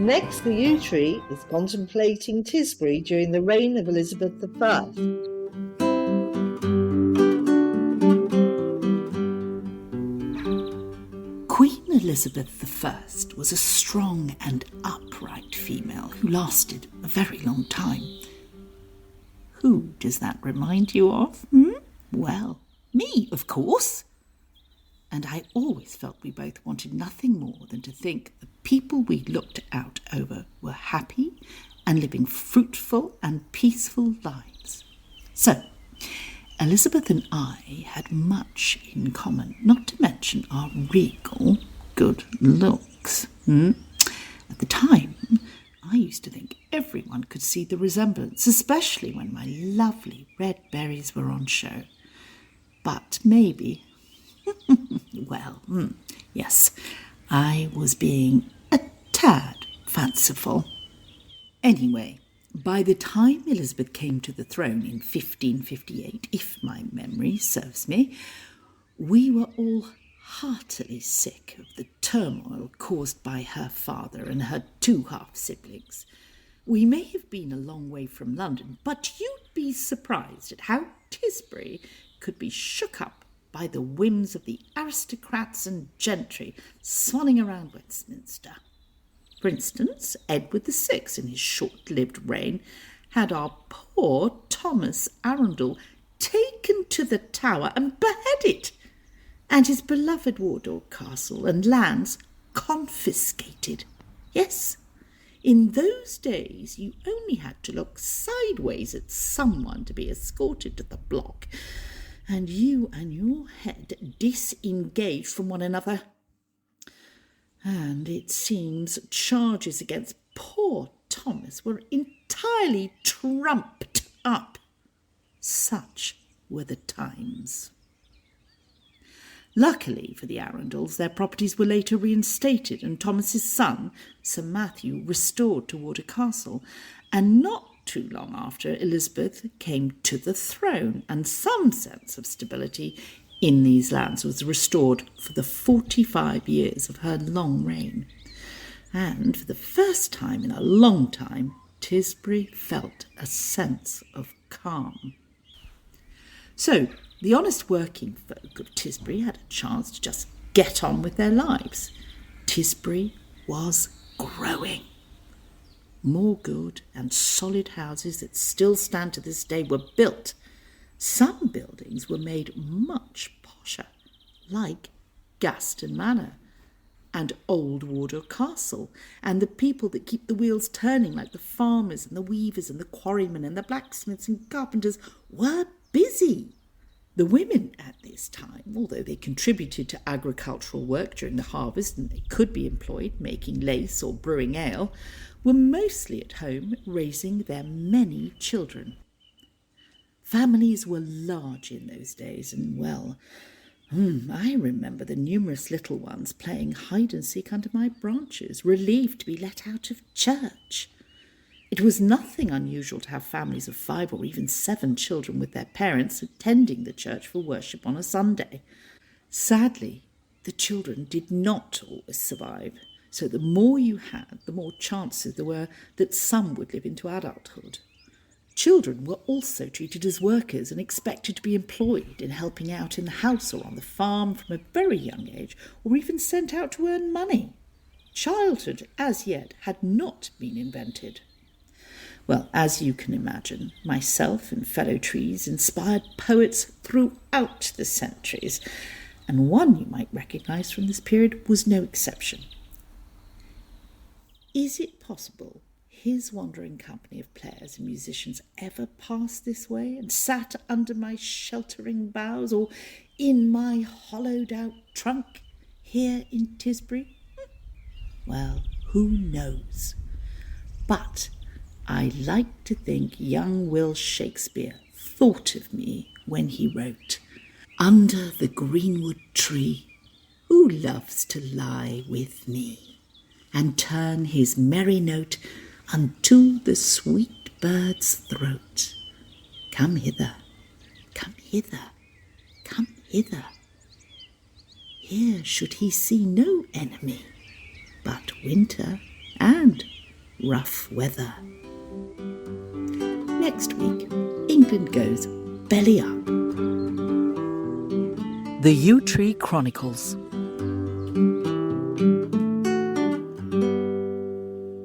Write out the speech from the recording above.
Next, the yew tree is contemplating Tisbury during the reign of Elizabeth I. Queen Elizabeth I was a strong and upright female who lasted a very long time. Who does that remind you of? Well, me, of course. And I always felt we both wanted nothing more than to think the people we looked out over were happy and living fruitful and peaceful lives. So, Elizabeth and I had much in common, not to mention our regal good looks. At the time, I used to think everyone could see the resemblance, especially when my lovely red berries were on show. But maybe, well, yes, I was being a tad fanciful. Anyway, by the time Elizabeth came to the throne in 1558, if my memory serves me, we were all heartily sick of the turmoil caused by her father and her two half-siblings. We may have been a long way from London, but you'd be surprised at how Tisbury could be shook up by the whims of the aristocrats and gentry swanning around Westminster. For instance, Edward VI, in his short-lived reign, had our poor Thomas Arundel taken to the Tower and beheaded, and his beloved Wardour Castle and lands confiscated. Yes, in those days you only had to look sideways at someone to be escorted to the block, and you and your head disengaged from one another. And it seems charges against poor Thomas were entirely trumped up. Such were the times. Luckily for the Arundels, their properties were later reinstated and Thomas's son, Sir Matthew, restored to Wardour Castle, and not too long after, Elizabeth came to the throne, and some sense of stability in these lands was restored for the 45 years of her long reign. And for the first time in a long time, Tisbury felt a sense of calm. So, the honest working folk of Tisbury had a chance to just get on with their lives. Tisbury was growing. More good and solid houses that still stand to this day were built. Some buildings were made much posher, like Gaston Manor and Old Wardour Castle, and the people that keep the wheels turning, like the farmers and the weavers and the quarrymen and the blacksmiths and carpenters, were busy. The women at this time, although they contributed to agricultural work during the harvest and they could be employed making lace or brewing ale, were mostly at home raising their many children. Families were large in those days, and well, I remember the numerous little ones playing hide-and-seek under my branches, relieved to be let out of church. It was nothing unusual to have families of 5 or even 7 children with their parents attending the church for worship on a Sunday. Sadly, the children did not always survive, so the more you had, the more chances there were that some would live into adulthood. Children were also treated as workers and expected to be employed in helping out in the house or on the farm from a very young age, or even sent out to earn money. Childhood, as yet, had not been invented. Well, as you can imagine, myself and fellow trees inspired poets throughout the centuries, and one you might recognise from this period was no exception. Is it possible his wandering company of players and musicians ever passed this way and sat under my sheltering boughs or in my hollowed-out trunk here in Tisbury? Well, who knows? But I like to think young Will Shakespeare thought of me when he wrote, "Under the greenwood tree, who loves to lie with me, and turn his merry note unto the sweet bird's throat. Come hither, come hither, come hither. Here should he see no enemy, but winter and rough weather. Next week, England goes belly up. The Yew Tree Chronicles.